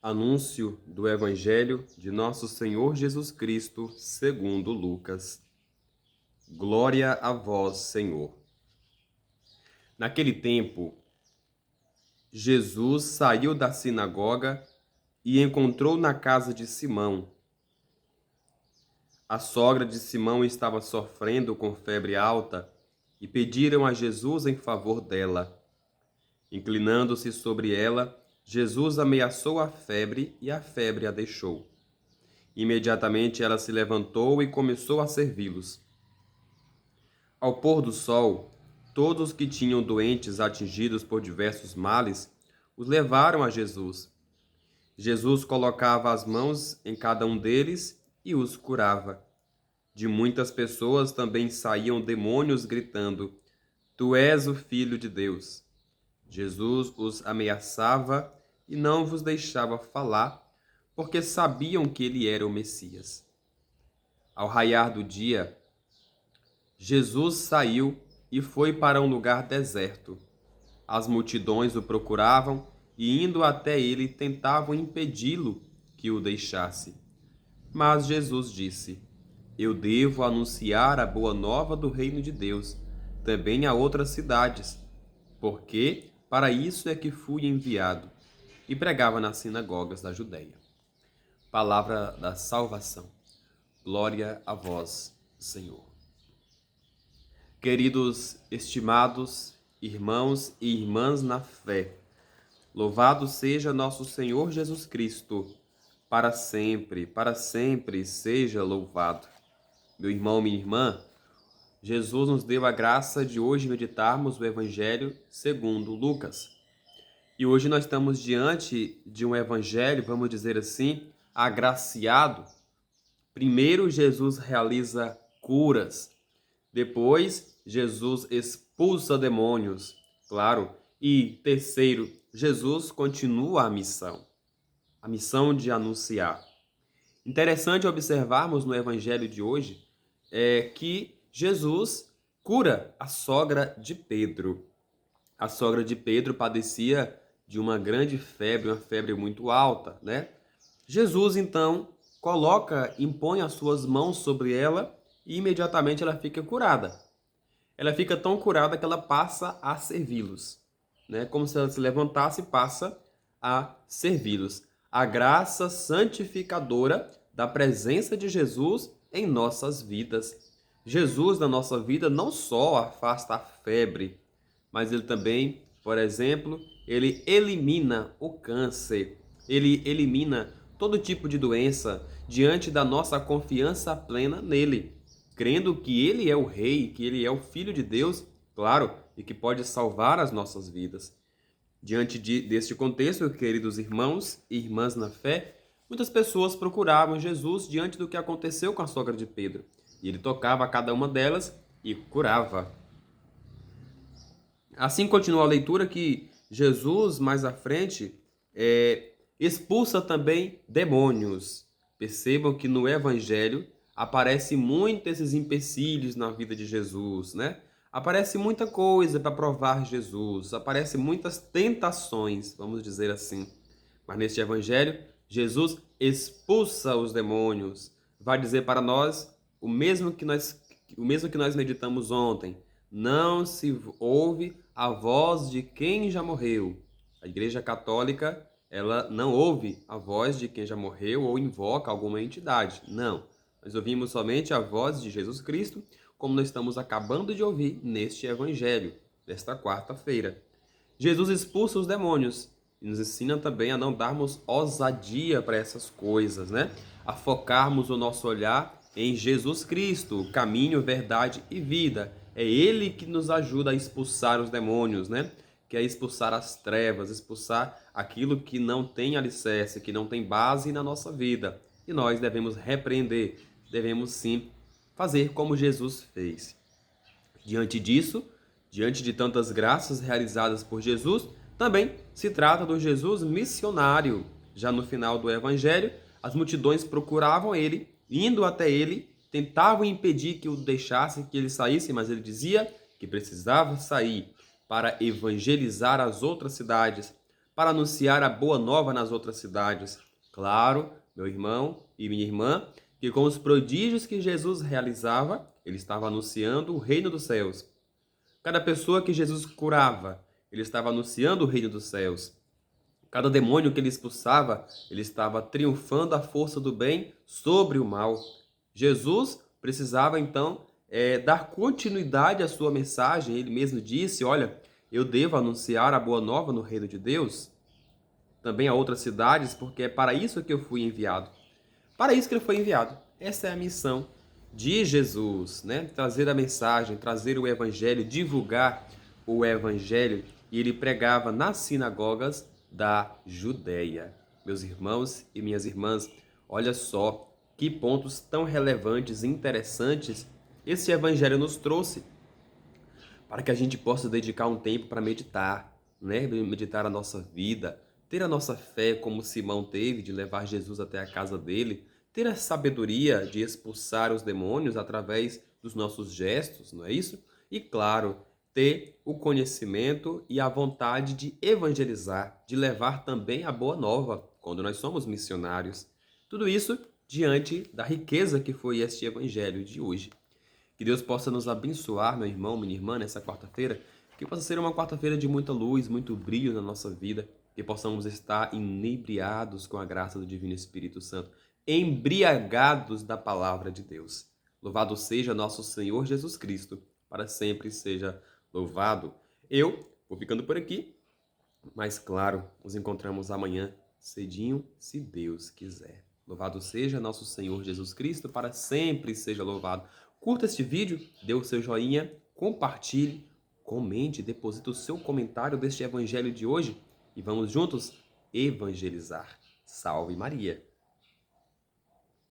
Anúncio do Evangelho de Nosso Senhor Jesus Cristo, segundo Lucas. Glória a vós, Senhor. Naquele tempo, Jesus saiu da sinagoga e encontrou na casa de Simão. A sogra de Simão estava sofrendo com febre alta e pediram a Jesus em favor dela. Inclinando-se sobre ela, Jesus ameaçou a febre e a febre a deixou. Imediatamente ela se levantou e começou a servi-los. Ao pôr do sol, todos que tinham doentes atingidos por diversos males os levaram a Jesus. Jesus colocava as mãos em cada um deles e os curava. De muitas pessoas também saíam demônios gritando: Tu és o Filho de Deus. Jesus os ameaçava e não vos deixava falar, porque sabiam que ele era o Messias. Ao raiar do dia, Jesus saiu e foi para um lugar deserto. As multidões o procuravam e, indo até ele, tentavam impedi-lo que o deixasse. Mas Jesus disse: Eu devo anunciar a boa nova do reino de Deus também a outras cidades, porque para isso é que fui enviado. E pregava nas sinagogas da Judéia. Palavra da salvação. Glória a vós, Senhor. Queridos, estimados irmãos e irmãs na fé, louvado seja nosso Senhor Jesus Cristo, para sempre seja louvado. Meu irmão, minha irmã, Jesus nos deu a graça de hoje meditarmos o Evangelho segundo Lucas. E hoje nós estamos diante de um evangelho, vamos dizer assim, agraciado. Primeiro, Jesus realiza curas. Depois, Jesus expulsa demônios, claro. E terceiro, Jesus continua a missão de anunciar. Interessante observarmos no evangelho de hoje que Jesus cura a sogra de Pedro. A sogra de Pedro padecia de uma grande febre, uma febre muito alta, né? Jesus, então, impõe as suas mãos sobre ela e imediatamente ela fica curada. Ela fica tão curada que ela passa a servi-los, né? Como se ela se levantasse e passa a servi-los. A graça santificadora da presença de Jesus em nossas vidas. Jesus, na nossa vida, não só afasta a febre, mas ele também, por exemplo, ele elimina o câncer, ele elimina todo tipo de doença diante da nossa confiança plena nele, crendo que ele é o Rei, que ele é o Filho de Deus, claro, e que pode salvar as nossas vidas. Deste contexto, queridos irmãos e irmãs na fé, muitas pessoas procuravam Jesus diante do que aconteceu com a sogra de Pedro, e ele tocava a cada uma delas e curava. Assim continua a leitura que Jesus, mais à frente, expulsa também demônios. Percebam que no Evangelho aparece muito esses empecilhos na vida de Jesus, né? Aparece muita coisa para provar Jesus, aparece muitas tentações, vamos dizer assim. Mas neste Evangelho, Jesus expulsa os demônios. Vai dizer para nós o mesmo que nós meditamos ontem. Não se ouve a voz de quem já morreu. A Igreja Católica, ela não ouve a voz de quem já morreu ou invoca alguma entidade. Não. Nós ouvimos somente a voz de Jesus Cristo, como nós estamos acabando de ouvir neste Evangelho, nesta quarta-feira. Jesus expulsa os demônios e nos ensina também a não darmos ousadia para essas coisas, né? A focarmos o nosso olhar em Jesus Cristo, caminho, verdade e vida. É Ele que nos ajuda a expulsar os demônios, né? Que é expulsar as trevas, expulsar aquilo que não tem alicerce, que não tem base na nossa vida. E nós devemos repreender, devemos sim fazer como Jesus fez. Diante disso, diante de tantas graças realizadas por Jesus, também se trata do Jesus missionário. Já no final do Evangelho, as multidões procuravam ele, indo até ele, tentavam impedir que o deixasse, que ele saísse, mas ele dizia que precisava sair para evangelizar as outras cidades, para anunciar a boa nova nas outras cidades. Claro, meu irmão e minha irmã, que com os prodígios que Jesus realizava, ele estava anunciando o reino dos céus. Cada pessoa que Jesus curava, ele estava anunciando o reino dos céus. Cada demônio que ele expulsava, ele estava triunfando a força do bem sobre o mal. Jesus precisava então dar continuidade à sua mensagem. Ele mesmo disse: Olha, eu devo anunciar a boa nova no reino de Deus, também a outras cidades, porque é para isso que eu fui enviado. Para isso que ele foi enviado. Essa é a missão de Jesus, né? Trazer a mensagem, trazer o evangelho, divulgar o evangelho. E ele pregava nas sinagogas da Judéia. Meus irmãos e minhas irmãs, olha só que pontos tão relevantes e interessantes esse evangelho nos trouxe para que a gente possa dedicar um tempo para meditar, né? Meditar a nossa vida, ter a nossa fé como Simão teve de levar Jesus até a casa dele, ter a sabedoria de expulsar os demônios através dos nossos gestos, não é isso? E claro, ter o conhecimento e a vontade de evangelizar, de levar também a boa nova quando nós somos missionários. Tudo isso diante da riqueza que foi este evangelho de hoje. Que Deus possa nos abençoar, meu irmão, minha irmã, nessa quarta-feira. Que possa ser uma quarta-feira de muita luz, muito brilho na nossa vida. Que possamos estar inebriados com a graça do Divino Espírito Santo. Embriagados da palavra de Deus. Louvado seja nosso Senhor Jesus Cristo. Para sempre seja louvado. Eu vou ficando por aqui. Mas claro, nos encontramos amanhã cedinho, se Deus quiser. Louvado seja nosso Senhor Jesus Cristo, para sempre seja louvado. Curta este vídeo, dê o seu joinha, compartilhe, comente, deposite o seu comentário deste evangelho de hoje e vamos juntos evangelizar. Salve Maria!